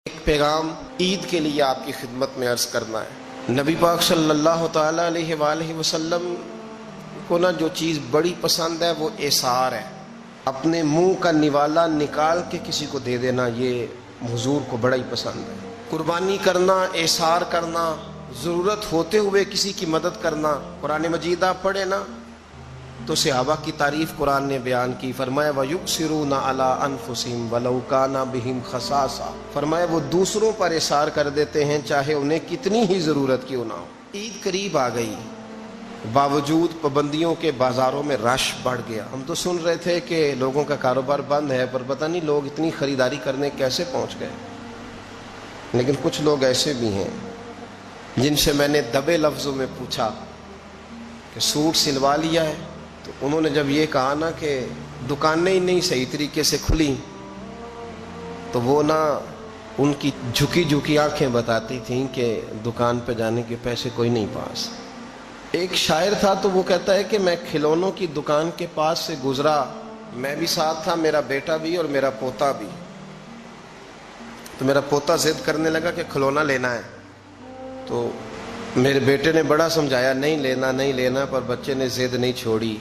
ایک پیغام عید کے لیے آپ کی خدمت میں عرض کرنا ہے۔ نبی پاک صلی اللہ تعالیٰ علیہ وآلہ وسلم کو جو چیز بڑی پسند ہے وہ ایثار ہے۔ اپنے منہ کا نوالا نکال کے کسی کو دے دینا، یہ حضور کو بڑا ہی پسند ہے۔ قربانی کرنا، ایثار کرنا، ضرورت ہوتے ہوئے کسی کی مدد کرنا۔ قرآن مجید آپ پڑھے نا تو صحابہ کی تعریف قرآن نے بیان کی، فرمایا وَيُؤْثِرُونَ عَلَىٰ أَنفُسِهِمْ وَلَوْ كَانَ بِهِمْ خَصَاصَةٌ، فرمایا وہ دوسروں پر اثار کر دیتے ہیں چاہے انہیں کتنی ہی ضرورت کیوں نہ ہو۔ عید قریب آ گئی، باوجود پابندیوں کے بازاروں میں رش بڑھ گیا۔ ہم تو سن رہے تھے کہ لوگوں کا کاروبار بند ہے، پر پتہ نہیں لوگ اتنی خریداری کرنے کیسے پہنچ گئے۔ لیکن کچھ لوگ ایسے بھی ہیں جن سے میں نے دبے لفظوں میں پوچھا کہ سوٹ سلوا لیا ہے، تو انہوں نے جب یہ کہا نا کہ دکانیں ہی نہیں صحیح طریقے سے کھلی، تو وہ ان کی جھکی جھکی آنکھیں بتاتی تھیں کہ دکان پہ جانے کے پیسے کوئی نہیں پاس۔ ایک شاعر تھا تو وہ کہتا ہے کہ میں کھلونوں کی دکان کے پاس سے گزرا، میں بھی ساتھ تھا، میرا بیٹا بھی اور میرا پوتا بھی۔ تو میرا پوتا ضد کرنے لگا کہ کھلونا لینا ہے، تو میرے بیٹے نے بڑا سمجھایا نہیں لینا، پر بچے نے ضد نہیں چھوڑی۔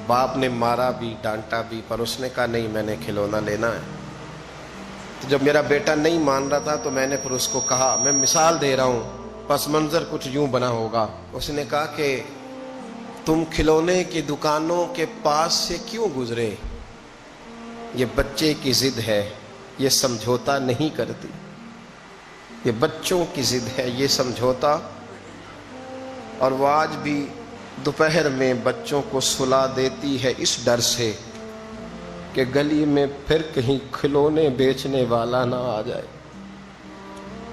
باپ نے مارا بھی ڈانٹا بھی، پر اس نے کہا نہیں میں نے کھلونا لینا ہے۔ تو جب میرا بیٹا نہیں مان رہا تھا تو میں نے پھر اس کو کہا، میں مثال دے رہا ہوں، پس منظر کچھ یوں بنا ہوگا۔ اس نے کہا کہ تم کھلونے کی دکانوں کے پاس سے کیوں گزرے؟ یہ بچے کی ضد ہے، یہ سمجھوتا نہیں کرتی۔ یہ بچوں کی ضد ہے، یہ سمجھوتا۔ اور وہ آج بھی دوپہر میں بچوں کو سلا دیتی ہے اس ڈر سے کہ گلی میں پھر کہیں کھلونے بیچنے والا نہ آ جائے۔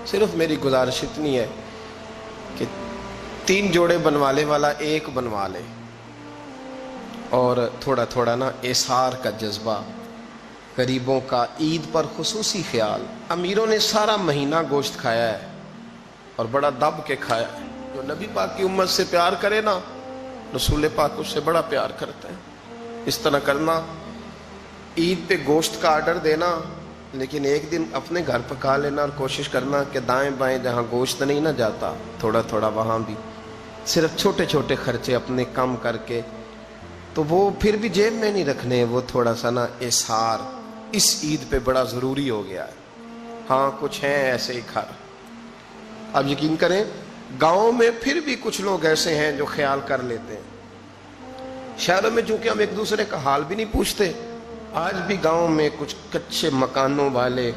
صرف میری گزارش اتنی ہے کہ 3 جوڑے بنوانے والا 1 بنوا لے، اور تھوڑا تھوڑا ایثار کا جذبہ، غریبوں کا عید پر خصوصی خیال۔ امیروں نے سارا مہینہ گوشت کھایا ہے اور بڑا دب کے کھایا ہے۔ جو نبی پاک کی امت سے پیار کرے نا، رسول پاک اس سے بڑا پیار کرتے ہیں۔ اس طرح کرنا، عید پہ گوشت کا آرڈر دینا، لیکن ایک دن اپنے گھر پکا لینا اور کوشش کرنا کہ دائیں بائیں جہاں گوشت نہیں نہ جاتا، تھوڑا تھوڑا وہاں بھی صرف چھوٹے چھوٹے خرچے اپنے کم کر کے، تو وہ پھر بھی جیب میں نہیں رکھنے، وہ تھوڑا سا اظہار اس عید پہ بڑا ضروری ہو گیا ہے۔ ہاں کچھ ہیں ایسے ہی گھر، اب یقین کریں گاؤں میں پھر بھی کچھ لوگ ایسے ہیں جو خیال کر لیتے ہیں۔ شہروں میں چونکہ ہم ایک دوسرے کا حال بھی نہیں پوچھتے، آج بھی گاؤں میں کچھ کچے مکانوں والے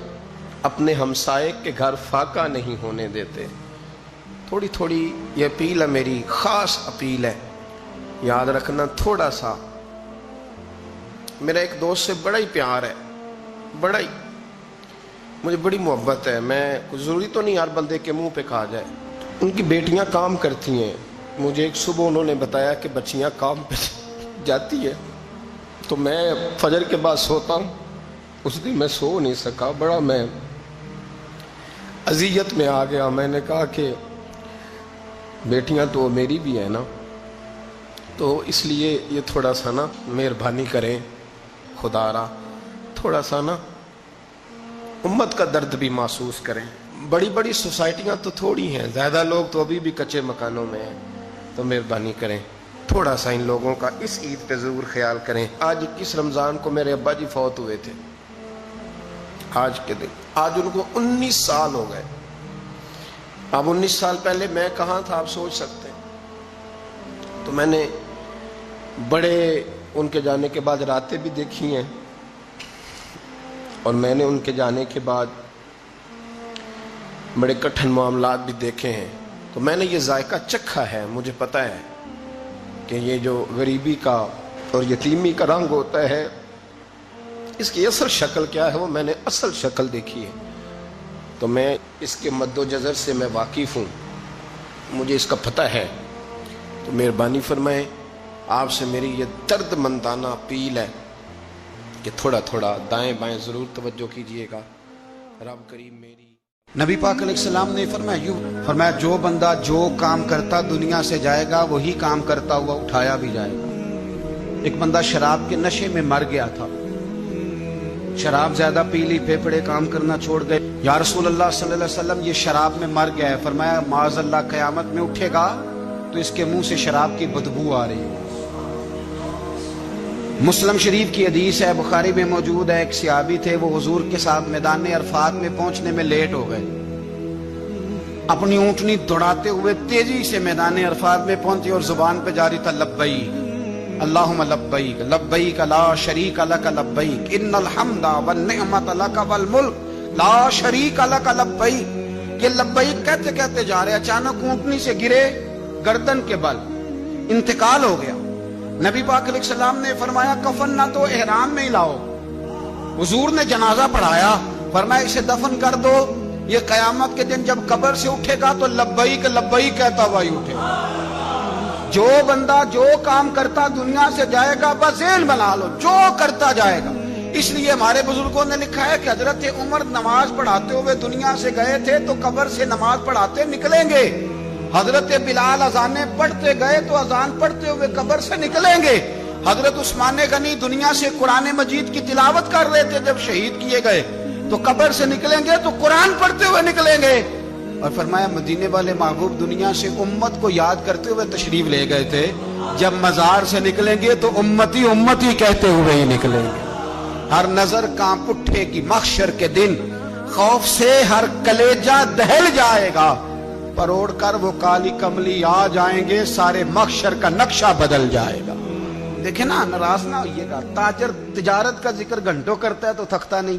اپنے ہمسائے کے گھر فاقہ نہیں ہونے دیتے۔ تھوڑی تھوڑی یہ اپیل ہے، میری خاص اپیل ہے، یاد رکھنا تھوڑا سا۔ میرا ایک دوست سے بڑا ہی پیار ہے، بڑا ہی، مجھے بڑی محبت ہے۔ میں کچھ ضروری تو نہیں ہر بندے کے منہ پہ کہا جائے۔ ان کی بیٹیاں کام کرتی ہیں، مجھے ایک صبح انہوں نے بتایا کہ بچیاں کام پہ جاتی ہے، تو میں فجر کے بعد سوتا ہوں۔ اس دن میں سو نہیں سکا، بڑا میں اذیت میں آ گیا۔ میں نے کہا کہ بیٹیاں تو میری بھی ہیں نا، تو اس لیے یہ تھوڑا سا مہربانی کریں، خدا را تھوڑا سا امت کا درد بھی محسوس کریں۔ بڑی بڑی سوسائٹیاں تو تھوڑی ہیں، زیادہ لوگ تو ابھی بھی کچے مکانوں میں ہیں، تو مہربانی کریں تھوڑا سا ان لوگوں کا اس عید پہ ضرور خیال کریں۔ آج 21 رمضان کو میرے ابا جی فوت ہوئے تھے، آج کے دن، آج ان کو 19 سال ہو گئے۔ اب 19 سال پہلے میں کہاں تھا آپ سوچ سکتے ہیں۔ تو میں نے بڑے ان کے جانے کے بعد راتیں بھی دیکھی ہیں، اور میں نے ان کے جانے کے بعد بڑے کٹھن معاملات بھی دیکھے ہیں۔ تو میں نے یہ ذائقہ چکھا ہے، مجھے پتہ ہے کہ یہ جو غریبی کا اور یتیمی کا رنگ ہوتا ہے، اس کی اصل شکل کیا ہے وہ میں نے اصل شکل دیکھی ہے، تو میں اس کے مد و جزر سے میں واقف ہوں، مجھے اس کا پتہ ہے۔ تو مہربانی فرمائیں، آپ سے میری یہ درد مندانہ اپیل ہے کہ تھوڑا تھوڑا دائیں بائیں ضرور توجہ کیجئے گا۔ رب کریم میری نبی پاک علیہ السلام نے فرمایا جو بندہ جو کام کرتا دنیا سے جائے گا وہی کام کرتا ہوا اٹھایا بھی جائے گا۔ ایک بندہ شراب کے نشے میں مر گیا تھا، شراب زیادہ پی لی، پھیپھڑے کام کرنا چھوڑ گئے، یا رسول اللہ صلی اللہ علیہ وسلم یہ شراب میں مر گیا ہے. فرمایا معاذ اللہ قیامت میں اٹھے گا تو اس کے منہ سے شراب کی بدبو آ رہی ہے. مسلم شریف کی حدیث ہے، بخاری میں موجود ہے. ایک صحابی تھے، وہ حضور کے ساتھ میدان عرفات میں پہنچنے میں لیٹ ہو گئے. اپنی اونٹنی دوڑاتے ہوئے تیزی سے میدان عرفات میں پہنچے اور زبان پہ جاری تھا لبیک اللہم لبیک لبیک لا شریک لک لبیک ان الحمد والنعمت لک والملک لا شریک لک لبیک. یہ لبیک کہتے کہتے جا رہے، اچانک اونٹنی سے گرے، گردن کے بل انتقال ہو گیا. نبی پاک علیہ السلام نے فرمایا کفن نہ تو احرام میں ہی لاؤ. حضور نے جنازہ پڑھایا، فرمایا اسے دفن کر دو، یہ قیامت کے دن جب قبر سے اٹھے گا تو لبیک لبیک کہتا ہوا ہی اٹھے گا. جو بندہ جو کام کرتا دنیا سے جائے گا، بس ذہن بنا لو، جو کرتا جائے گا. اس لیے ہمارے بزرگوں نے لکھا ہے کہ حضرت عمر نماز پڑھاتے ہوئے دنیا سے گئے تھے تو قبر سے نماز پڑھاتے نکلیں گے. حضرت بلال اذانیں پڑھتے گئے تو اذان پڑھتے ہوئے قبر سے نکلیں گے. حضرت عثمان غنی دنیا سے قرآن مجید کی تلاوت کر رہے تھے، جب شہید کیے گئے تو قبر سے نکلیں گے تو قرآن پڑھتے ہوئے نکلیں گے. اور فرمایا مدینے والے محبوب دنیا سے امت کو یاد کرتے ہوئے تشریف لے گئے تھے، جب مزار سے نکلیں گے تو امتی امتی کہتے ہوئے ہی نکلیں گے. ہر نظر کانپ اٹھے گی محشر کے دن، خوف سے ہر کلیجہ دہل جائے گا، پروڑ کر وہ کالی کملی آ جائیں گے، سارے محشر کا نقشہ بدل جائے گا. دیکھیں نا، ناراض نہ ہوئیے گا. تاجر تجارت کا ذکر گھنٹوں کرتا ہے تو تھکتا نہیں،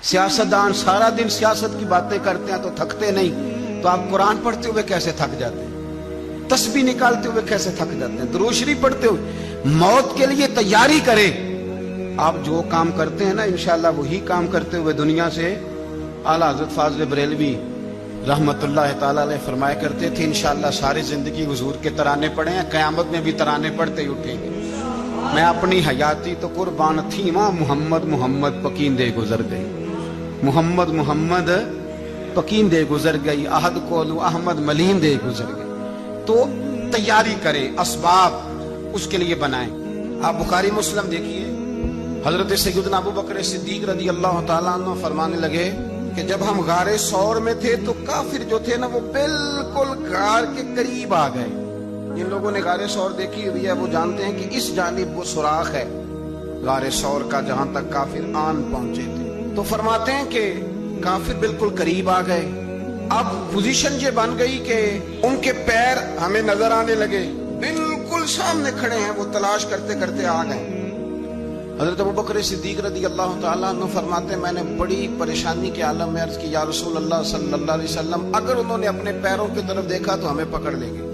سیاستدان سارا دن سیاست کی باتیں کرتے ہیں تو تھکتے نہیں. تو آپ قرآن پڑھتے ہوئے کیسے تھک جاتے ہیں؟ تسبیح نکالتے ہوئے کیسے تھک جاتے ہیں؟ درود شریف پڑھتے ہوئے. موت کے لیے تیاری کریں. آپ جو کام کرتے ہیں نا انشاءاللہ وہی کام کرتے ہوئے دنیا سے. اعلیٰ حضرت فاضل بریلوی رحمت اللہ تعالیٰ علیہ فرمایا کرتے تھے انشاءاللہ ساری زندگی حضور کے ترانے پڑھے ہیں، قیامت میں بھی ترانے پڑھتے ہی اٹھیں گے. میں اپنی حیاتی تو قربان تھی ماں، محمد محمد پکیندے گزر گئی، محمد محمد پکیندے گزر گئی، احد کولو احمد ملیندے گزر گئی. تو تیاری کریں، اسباب اس کے لیے بنائیں. آپ بخاری مسلم دیکھیے، حضرت سیدنا ابو بکر صدیق رضی اللہ تعالیٰ عنہ فرمانے لگے کہ جب ہم غار ثور میں تھے تو کافر جو تھے نا وہ بالکل غار کے قریب آ گئے. جن لوگوں نے غار ثور دیکھی ہوئی ہے وہ جانتے ہیں کہ اس جانب وہ سوراخ ہے غار ثور کا جہاں تک کافر آن پہنچے تھے. تو فرماتے ہیں کہ کافر بالکل قریب آ گئے. اب پوزیشن یہ بن گئی کہ ان کے پیر ہمیں نظر آنے لگے، بالکل سامنے کھڑے ہیں، وہ تلاش کرتے کرتے آ گئے. حضرت ابو بکر صدیق رضی اللہ تعالیٰ عنہ فرماتے ہیں میں نے بڑی پریشانی کے عالم میں عرض کی یا رسول اللہ صلی اللہ علیہ وسلم، اگر انہوں نے اپنے پیروں کی طرف دیکھا تو ہمیں پکڑ لیں گے،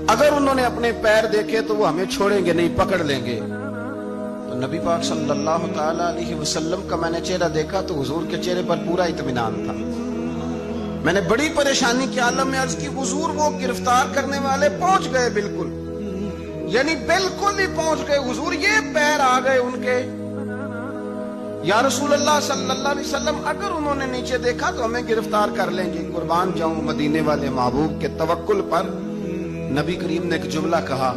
اگر انہوں نے اپنے پیر دیکھے تو وہ ہمیں چھوڑیں گے نہیں، پکڑ لیں گے. تو نبی پاک صلی اللہ تعالیٰ علیہ وسلم کا میں نے چہرہ دیکھا تو حضور کے چہرے پر پورا اطمینان تھا. میں نے بڑی پریشانی کے عالم میں عرض کی حضور وہ گرفتار کرنے والے پہنچ گئے، بالکل یعنی بالکل ہی پہنچ گئے حضور، یہ پیر آ گئے ان کے. یا رسول اللہ صلی اللہ علیہ وسلم اگر انہوں نے نیچے دیکھا تو ہمیں گرفتار کر لیں گے. قربان جاؤں مدینے والے محبوب کے توکل پر. نبی کریم نے ایک جملہ کہا،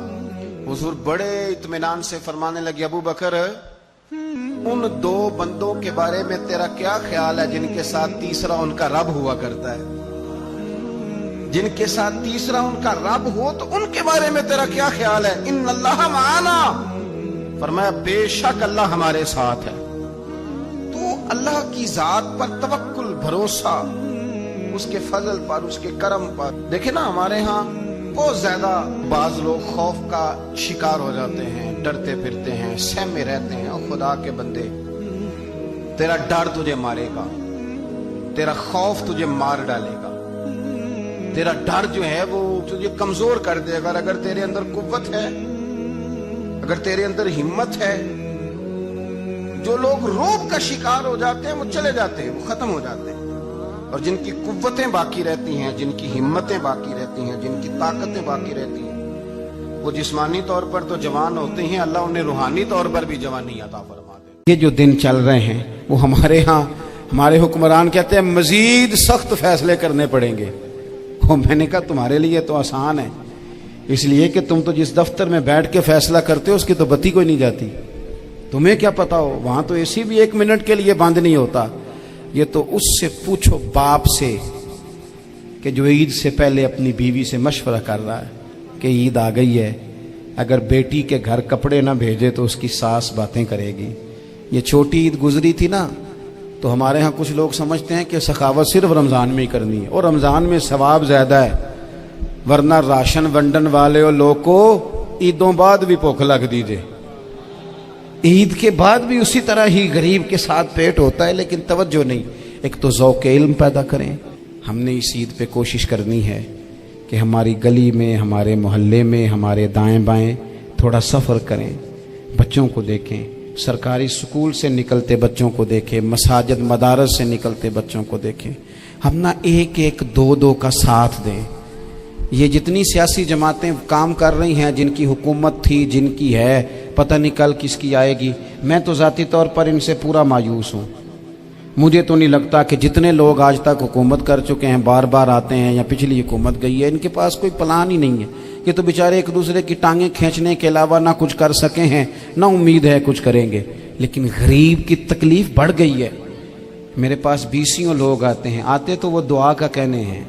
حضور بڑے اطمینان سے فرمانے لگے ابو بکر ان دو بندوں کے بارے میں تیرا کیا خیال ہے جن کے ساتھ تیسرا ان کا رب ہوا کرتا ہے؟ جن کے ساتھ تیسرا ان کا رب ہو تو ان کے بارے میں تیرا کیا خیال ہے؟ ان اللہ معانا، فرمایا بے شک اللہ ہمارے ساتھ ہے. تو اللہ کی ذات پر توکل، بھروسہ اس کے فضل پر، اس کے کرم پر. دیکھیں نا ہمارے ہاں بہت زیادہ بعض لوگ خوف کا شکار ہو جاتے ہیں، ڈرتے پھرتے ہیں، سہمے رہتے ہیں. اور خدا کے بندے تیرا ڈر تجھے مارے گا، تیرا خوف تجھے مار ڈالے گا، تیرا ڈر جو ہے وہ تجھے کمزور کر دے گا. اگر تیرے اندر قوت ہے، اگر تیرے اندر ہمت ہے. جو لوگ رعب کا شکار ہو جاتے ہیں وہ چلے جاتے ہیں، وہ ختم ہو جاتے ہیں. اور جن کی قوتیں باقی رہتی ہیں، جن کی ہمتیں باقی رہتی ہیں، جن کی طاقتیں باقی رہتی ہیں، وہ جسمانی طور پر تو جوان ہوتے ہیں، اللہ انہیں روحانی طور پر بھی جوانی عطا فرما دے. یہ جو دن چل رہے ہیں وہ ہمارے ہاں ہمارے حکمران کہتے ہیں مزید سخت فیصلے کرنے پڑیں گے. میں نے کہا تمہارے لیے تو آسان ہے، اس لیے کہ تم تو جس دفتر میں بیٹھ کے فیصلہ کرتے ہو اس کی تو بتی کوئی نہیں جاتی. تمہیں کیا پتا ہو، وہاں تو اے سی بھی 1 منٹ کے لیے بند نہیں ہوتا. یہ تو اس سے پوچھو باپ سے کہ جو عید سے پہلے اپنی بیوی سے مشورہ کر رہا ہے کہ عید آ گئی ہے، اگر بیٹی کے گھر کپڑے نہ بھیجے تو اس کی ساس باتیں کرے گی۔ یہ چھوٹی عید گزری تھی نا، تو ہمارے ہاں کچھ لوگ سمجھتے ہیں کہ سخاوت صرف رمضان میں ہی کرنی ہے، اور رمضان میں ثواب زیادہ ہے، ورنہ راشن ونڈن والے اور لوگ کو عیدوں بعد بھی بھوک لگ دیجئے، عید کے بعد بھی اسی طرح ہی غریب کے ساتھ پیٹ ہوتا ہے، لیکن توجہ نہیں۔ ایک تو ذوق علم پیدا کریں۔ ہم نے اس عید پہ کوشش کرنی ہے کہ ہماری گلی میں، ہمارے محلے میں، ہمارے دائیں بائیں تھوڑا سفر کریں، بچوں کو دیکھیں، سرکاری سکول سے نکلتے بچوں کو دیکھیں، مساجد مدارس سے نکلتے بچوں کو دیکھیں۔ ہم نہ ایک ایک دو دو کا ساتھ دیں۔ یہ جتنی سیاسی جماعتیں کام کر رہی ہیں، جن کی حکومت تھی، جن کی ہے، پتہ نہیں کل کس کی آئے گی، میں تو ذاتی طور پر ان سے پورا مایوس ہوں۔ مجھے تو نہیں لگتا کہ جتنے لوگ آج تک حکومت کر چکے ہیں، بار بار آتے ہیں یا پچھلی حکومت گئی ہے، ان کے پاس کوئی پلان ہی نہیں ہے۔ یہ تو بیچارے ایک دوسرے کی ٹانگیں کھینچنے کے علاوہ نہ کچھ کر سکے ہیں، نہ امید ہے کچھ کریں گے۔ لیکن غریب کی تکلیف بڑھ گئی ہے۔ میرے پاس 20 لوگ آتے ہیں، آتے تو وہ دعا کا کہنے ہیں،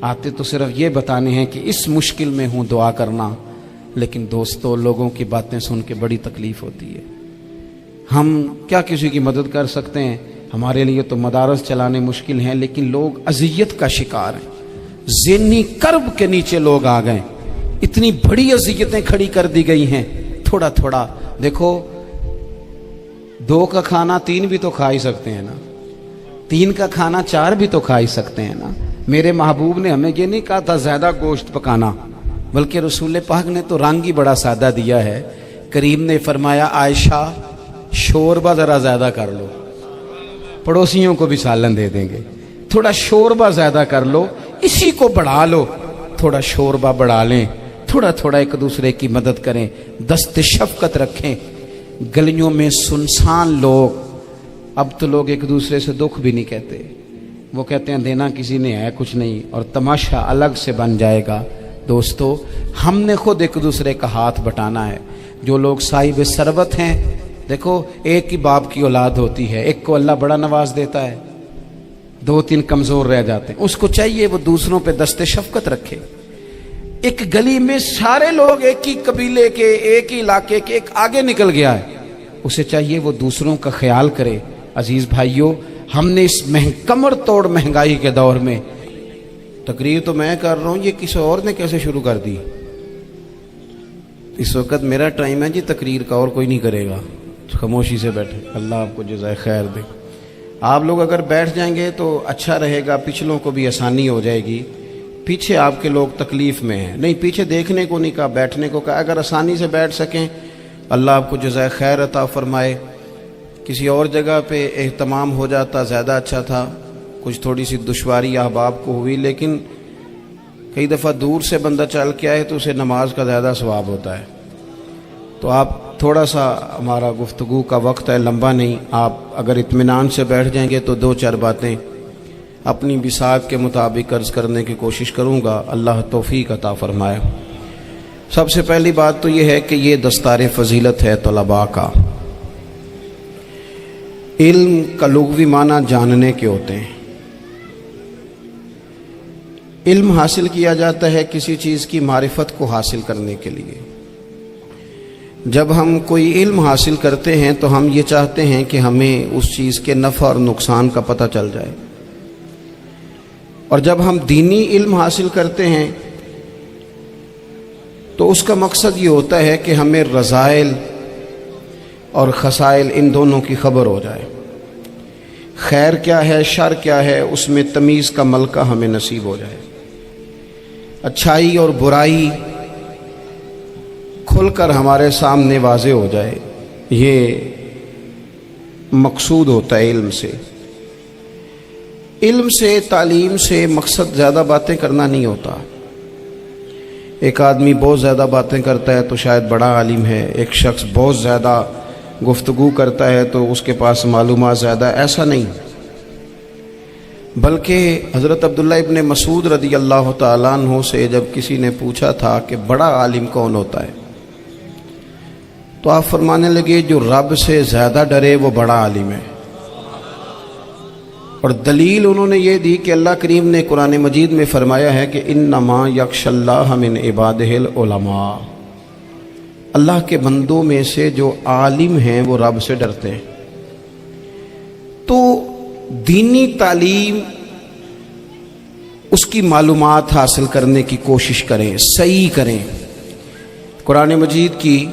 آتے تو صرف یہ بتانے ہیں کہ اس مشکل میں ہوں، دعا کرنا۔ لیکن دوستو، لوگوں کی باتیں سن کے بڑی تکلیف ہوتی ہے۔ ہم کیا کسی کی مدد کر سکتے ہیں؟ ہمارے لیے تو مدارس چلانے مشکل ہیں، لیکن لوگ اذیت کا شکار ہیں، ذہنی کرب کے نیچے لوگ آ گئے، اتنی بڑی اذیتیں کھڑی کر دی گئی ہیں۔ تھوڑا تھوڑا دیکھو، 2 کا کھانا 3 بھی تو کھا ہی سکتے ہیں نا، 3 کا کھانا 4 بھی تو کھا ہی سکتے ہیں نا۔ میرے محبوب نے ہمیں یہ نہیں کہا تھا زیادہ گوشت پکانا، بلکہ رسول پاک نے تو رنگ ہی بڑا سادہ دیا ہے۔ کریم نے فرمایا، عائشہ شوربہ ذرا زیادہ کر لو، پڑوسیوں کو بھی سالن دے دیں گے، تھوڑا شوربہ زیادہ کر لو، اسی کو بڑھا لو، تھوڑا شوربہ بڑھا لیں، تھوڑا تھوڑا ایک دوسرے کی مدد کریں، دست شفقت رکھیں۔ گلیوں میں سنسان لوگ، اب تو لوگ ایک دوسرے سے دکھ بھی نہیں کہتے، وہ کہتے ہیں دینا کسی نے ہے کچھ نہیں، اور تماشا الگ سے بن جائے گا۔ دوستو، ہم نے خود ایک دوسرے کا ہاتھ بٹانا ہے۔ جو لوگ صاحب ثروت ہیں، دیکھو ایک ہی باپ کی اولاد ہوتی ہے، ایک کو اللہ بڑا نواز دیتا ہے، 2-3 کمزور رہ جاتے ہیں، اس کو چاہیے وہ دوسروں پہ دست شفقت رکھے۔ ایک گلی میں سارے لوگ ایک ہی قبیلے کے، ایک ہی علاقے کے، ایک آگے نکل گیا ہے، اسے چاہیے وہ دوسروں کا خیال کرے۔ عزیز بھائیوں، ہم نے اس کمر توڑ مہنگائی کے دور میں، تقریر تو میں کر رہا ہوں، یہ کسی اور نے کیسے شروع کر دی؟ اس وقت میرا ٹائم ہے جی تقریر کا، اور کوئی نہیں کرے گا، خاموشی سے بیٹھے، اللہ آپ کو جزائے خیر دے۔ آپ لوگ اگر بیٹھ جائیں گے تو اچھا رہے گا، پچھلوں کو بھی آسانی ہو جائے گی۔ پیچھے آپ کے لوگ تکلیف میں ہیں، نہیں پیچھے دیکھنے کو نہیں کہا، بیٹھنے کو کہا، اگر آسانی سے بیٹھ سکیں اللہ آپ کو جزائے خیر عطا فرمائے۔ کسی اور جگہ پہ اہتمام ہو جاتا زیادہ اچھا تھا، کچھ تھوڑی سی دشواری احباب کو ہوئی، لیکن کئی دفعہ دور سے بندہ چل کے آئے تو اسے نماز کا زیادہ ثواب ہوتا ہے۔ تو آپ تھوڑا سا، ہمارا گفتگو کا وقت ہے، لمبا نہیں، آپ اگر اطمینان سے بیٹھ جائیں گے تو 2-4 باتیں اپنی بساط کے مطابق عرض کرنے کی کوشش کروں گا، اللہ توفیق عطا فرمائے۔ سب سے پہلی بات تو یہ ہے کہ یہ دستار فضیلت ہے طلباء کا۔ علم کا لغوی معنی جاننے کے ہوتے ہیں۔ علم حاصل کیا جاتا ہے کسی چیز کی معرفت کو حاصل کرنے کے لیے۔ جب ہم کوئی علم حاصل کرتے ہیں تو ہم یہ چاہتے ہیں کہ ہمیں اس چیز کے نفع اور نقصان کا پتہ چل جائے، اور جب ہم دینی علم حاصل کرتے ہیں تو اس کا مقصد یہ ہوتا ہے کہ ہمیں رذائل اور خسائل ان دونوں کی خبر ہو جائے، خیر کیا ہے شر کیا ہے اس میں تمیز کا ملکہ ہمیں نصیب ہو جائے، اچھائی اور برائی کھل کر ہمارے سامنے واضح ہو جائے۔ یہ مقصود ہوتا ہے علم سے۔ علم سے، تعلیم سے مقصد زیادہ باتیں کرنا نہیں ہوتا۔ ایک آدمی بہت زیادہ باتیں کرتا ہے تو شاید بڑا عالم ہے، ایک شخص بہت زیادہ گفتگو کرتا ہے تو اس کے پاس معلومات زیادہ، ایسا نہیں، بلکہ حضرت عبداللہ ابن مسعود رضی اللہ تعالیٰ عنہ سے جب کسی نے پوچھا تھا کہ بڑا عالم کون ہوتا ہے، تو آپ فرمانے لگے جو رب سے زیادہ ڈرے وہ بڑا عالم ہے۔ اور دلیل انہوں نے یہ دی کہ اللہ کریم نے قرآن مجید میں فرمایا ہے کہ انما یخشی اللہ من عبادہ العلماء، اللہ کے بندوں میں سے جو عالم ہیں وہ رب سے ڈرتے ہیں۔ تو دینی تعلیم، اس کی معلومات حاصل کرنے کی کوشش کریں، صحیح کریں۔ قرآن مجید کی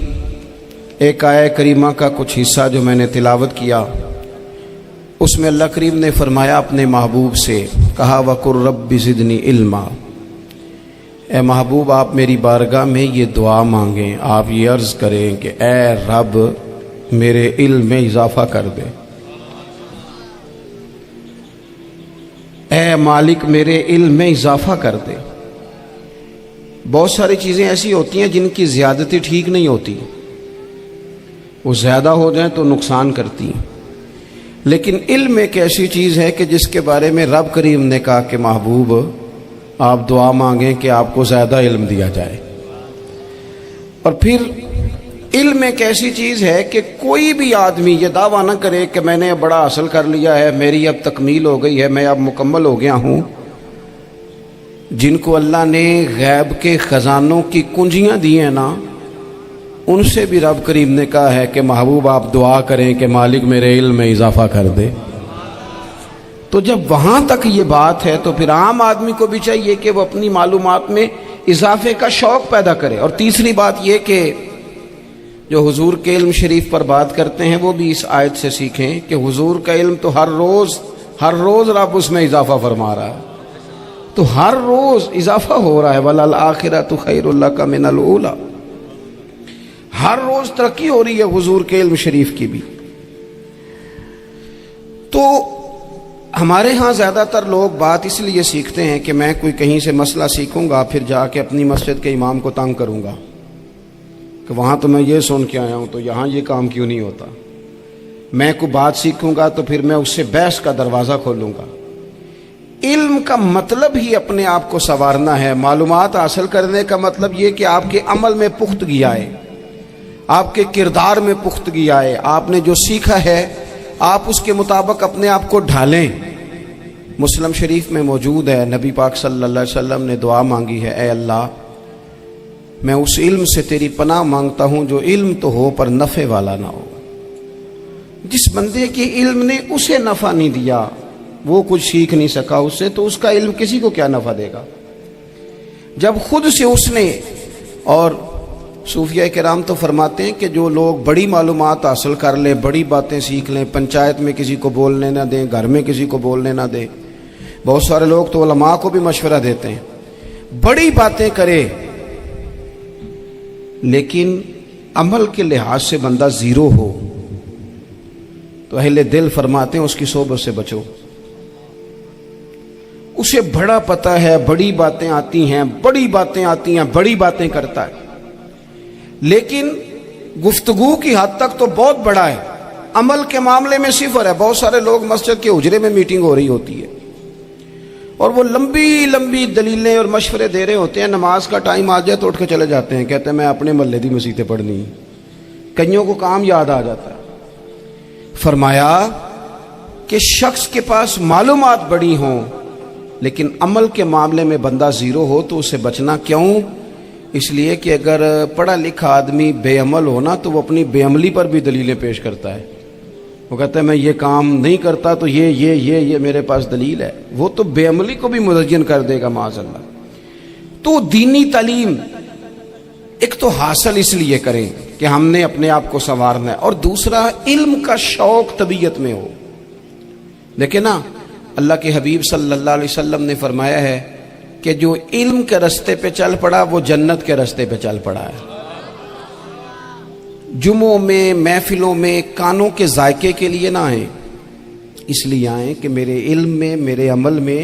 ایک آیہ کریمہ کا کچھ حصہ جو میں نے تلاوت کیا، اس میں اللہ کریم نے فرمایا اپنے محبوب سے، کہا وَقُلْ رَبِّ زِدْنِی عِلْمًا، اے محبوب آپ میری بارگاہ میں یہ دعا مانگیں، آپ یہ عرض کریں کہ اے رب میرے علم میں اضافہ کر دے، اے مالک میرے علم میں اضافہ کر دے۔ بہت ساری چیزیں ایسی ہوتی ہیں جن کی زیادتی ٹھیک نہیں ہوتی، وہ زیادہ ہو جائیں تو نقصان کرتی ہیں، لیکن علم ایک ایسی چیز ہے کہ جس کے بارے میں رب کریم نے کہا کہ محبوب آپ دعا مانگیں کہ آپ کو زیادہ علم دیا جائے۔ اور پھر علم ایک ایسی چیز ہے کہ کوئی بھی آدمی یہ دعویٰ نہ کرے کہ میں نے بڑا حاصل کر لیا ہے، میری اب تکمیل ہو گئی ہے، میں اب مکمل ہو گیا ہوں۔ جن کو اللہ نے غیب کے خزانوں کی کنجیاں دی ہیں نا، ان سے بھی رب کریم نے کہا ہے کہ محبوب آپ دعا کریں کہ مالک میرے علم میں اضافہ کر دے۔ تو جب وہاں تک یہ بات ہے تو پھر عام آدمی کو بھی چاہیے کہ وہ اپنی معلومات میں اضافے کا شوق پیدا کرے۔ اور تیسری بات یہ کہ جو حضور کے علم شریف پر بات کرتے ہیں وہ بھی اس آیت سے سیکھیں کہ حضور کا علم تو ہر روز رب اس میں اضافہ فرما رہا ہے، تو ہر روز اضافہ ہو رہا ہے۔ وَلَلْآخِرَةُ خَيْرٌ لَكَ مِنَ الْأُولَىٰ، ہر روز ترقی ہو رہی ہے حضور کے علم شریف کی بھی۔ تو ہمارے ہاں زیادہ تر لوگ بات اس لیے سیکھتے ہیں کہ میں کوئی کہیں سے مسئلہ سیکھوں گا پھر جا کے اپنی مسجد کے امام کو تنگ کروں گا کہ وہاں تو میں یہ سن کے آیا ہوں تو یہاں یہ کام کیوں نہیں ہوتا۔ میں کوئی بات سیکھوں گا تو پھر میں اس سے بحث کا دروازہ کھولوں گا۔ علم کا مطلب ہی اپنے آپ کو سنوارنا ہے۔ معلومات حاصل کرنے کا مطلب یہ کہ آپ کے عمل میں پختگی آئے، آپ کے کردار میں پختگی آئے، آپ نے جو سیکھا ہے آپ اس کے مطابق اپنے آپ کو ڈھالیں۔ مسلم شریف میں موجود ہے، نبی پاک صلی اللہ علیہ وسلم نے دعا مانگی ہے، اے اللہ میں اس علم سے تیری پناہ مانگتا ہوں جو علم تو ہو پر نفع والا نہ ہو۔ جس بندے کے علم نے اسے نفع نہیں دیا، وہ کچھ سیکھ نہیں سکا اس سے، تو اس کا علم کسی کو کیا نفع دے گا۔ جب خود سے اس نے، اور صوفیہ کرام تو فرماتے ہیں کہ جو لوگ بڑی معلومات حاصل کر لیں، بڑی باتیں سیکھ لیں، پنچایت میں کسی کو بولنے نہ دیں، گھر میں کسی کو بولنے نہ دیں، بہت سارے لوگ تو علماء کو بھی مشورہ دیتے ہیں، بڑی باتیں کرے لیکن عمل کے لحاظ سے بندہ زیرو ہو تو اہل دل فرماتے ہیں اس کی صحبت سے بچو۔ اسے بڑا پتہ ہے، بڑی باتیں آتی ہیں، بڑی باتیں کرتا ہے، لیکن گفتگو کی حد تک تو بہت بڑا ہے، عمل کے معاملے میں صفر ہے۔ بہت سارے لوگ مسجد کے حجرے میں میٹنگ ہو رہی ہوتی ہے اور وہ لمبی لمبی دلیلیں اور مشورے دے رہے ہوتے ہیں، نماز کا ٹائم آ جائے تو اٹھ کے چلے جاتے ہیں، کہتے ہیں میں اپنے محلے دی مسیتیں پڑھنی۔ کئیوں کو کام یاد آ جاتا ہے۔ فرمایا کہ شخص کے پاس معلومات بڑی ہوں لیکن عمل کے معاملے میں بندہ زیرو ہو تو اسے بچنا کیوں؟ اس لیے کہ اگر پڑھا لکھا آدمی بے عمل ہونا تو وہ اپنی بے عملی پر بھی دلیلیں پیش کرتا ہے۔ وہ کہتا ہے میں یہ کام نہیں کرتا تو یہ میرے پاس دلیل ہے، وہ تو بے عملی کو بھی مزین کر دے گا معاذ اللہ۔ تو دینی تعلیم ایک تو حاصل اس لیے کریں کہ ہم نے اپنے آپ کو سنوارنا ہے، اور دوسرا علم کا شوق طبیعت میں ہو۔ لیکن نا اللہ کے حبیب صلی اللہ علیہ وسلم نے فرمایا ہے کہ جو علم کے رستے پہ چل پڑا وہ جنت کے رستے پہ چل پڑا ہے۔ جمعوں میں، محفلوں میں کانوں کے ذائقے کے لیے نہ آئیں، اس لیے آئیں کہ میرے علم میں، میرے عمل میں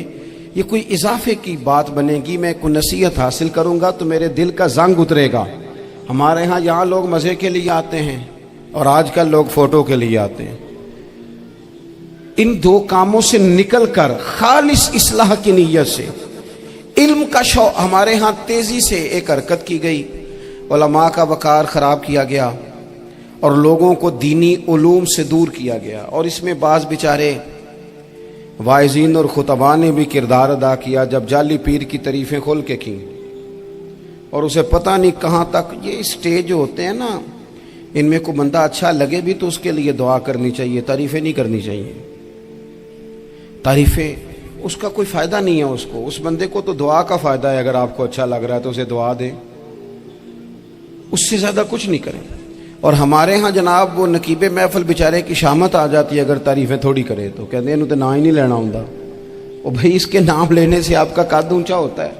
یہ کوئی اضافے کی بات بنے گی، میں کوئی نصیحت حاصل کروں گا تو میرے دل کا زنگ اترے گا۔ ہمارے ہاں یہاں لوگ مزے کے لیے آتے ہیں اور آج کل لوگ فوٹو کے لیے آتے ہیں۔ ان دو کاموں سے نکل کر خالص اصلاح کی نیت سے علم کا شوق، ہمارے ہاں تیزی سے ایک حرکت کی گئی، علماء کا وقار خراب کیا گیا اور لوگوں کو دینی علوم سے دور کیا گیا، اور اس میں بعض بیچارے واعظین اور خطباء نے بھی کردار ادا کیا جب جعلی پیر کی تعریفیں کھول کے کی، اور اسے پتہ نہیں کہاں تک یہ اسٹیج ہوتے ہیں نا، ان میں کوئی بندہ اچھا لگے بھی تو اس کے لیے دعا کرنی چاہیے، تعریفیں نہیں کرنی چاہیے۔ تعریفیں اس کا کوئی فائدہ نہیں ہے، اس بندے کو تو دعا کا فائدہ ہے، اگر آپ کو اچھا لگ رہا ہے تو اسے دعا دیں، اس سے زیادہ کچھ نہیں کریں۔ اور ہمارے ہاں جناب وہ نقیب محفل بیچارے کی شامت آ جاتی ہے اگر تعریفیں تھوڑی کرے تو، کہتے ہیں انہوں تو نام ہی نہیں لینا ہوں، اور بھائی اس کے نام لینے سے آپ کا قد اونچا ہوتا ہے۔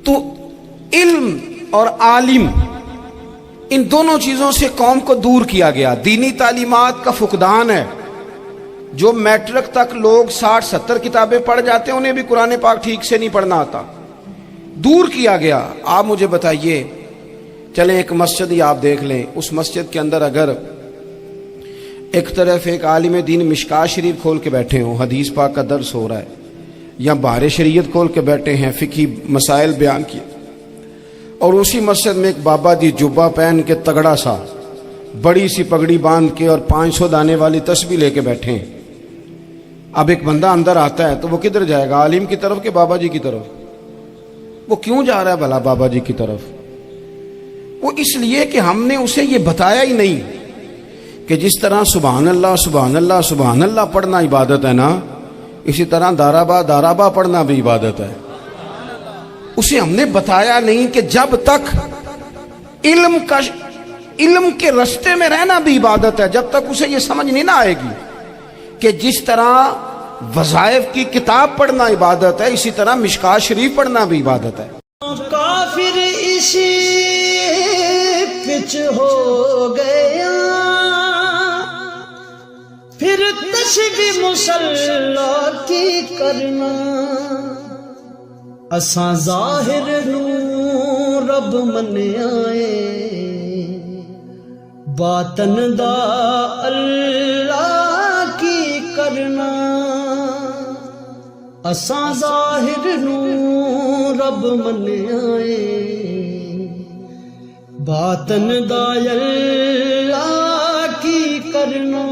تو علم اور عالم ان دونوں چیزوں سے قوم کو دور کیا گیا۔ دینی تعلیمات کا فقدان ہے، جو میٹرک تک لوگ 60-70 کتابیں پڑھ جاتے ہیں انہیں بھی قرآن پاک ٹھیک سے نہیں پڑھنا آتا، دور کیا گیا۔ آپ مجھے بتائیے، چلیں ایک مسجد ہی آپ دیکھ لیں، اس مسجد کے اندر اگر ایک طرف ایک عالم دین مشکات شریف کھول کے بیٹھے ہوں، حدیث پاک کا درس ہو رہا ہے، یا بہار شریعت کھول کے بیٹھے ہیں، فقہی مسائل بیان کیے، اور اسی مسجد میں ایک بابا جی جبہ پہن کے تگڑا سا بڑی سی پگڑی باندھ کے اور 500 دانے والی تسبیح لے کے بیٹھے ہیں، اب ایک بندہ اندر آتا ہے تو وہ کدھر جائے گا، عالم کی طرف کہ بابا جی کی طرف؟ وہ کیوں جا رہا ہے بھلا بابا جی کی طرف؟ وہ اس لیے کہ ہم نے اسے یہ بتایا ہی نہیں کہ جس طرح سبحان اللہ سبحان اللہ سبحان اللہ پڑھنا عبادت ہے نا، اسی طرح دارابا پڑھنا بھی عبادت ہے۔ اسے ہم نے بتایا نہیں کہ جب تک علم کے رستے میں رہنا بھی عبادت ہے، جب تک اسے یہ سمجھ نہیں نہ آئے گی کہ جس طرح وظائف کی کتاب پڑھنا عبادت ہے اسی طرح مشکات شریف پڑھنا بھی عبادت ہے۔ کافر اسی پچ ہو گیا، پھر تسبیح مصلا کی کرنا، اساں ظاہر نو رب منیائے، باطن دا اللہ کی کرنا، اساں ظاہر نو رب منیائے، باطن دا اللہ کی کرنا۔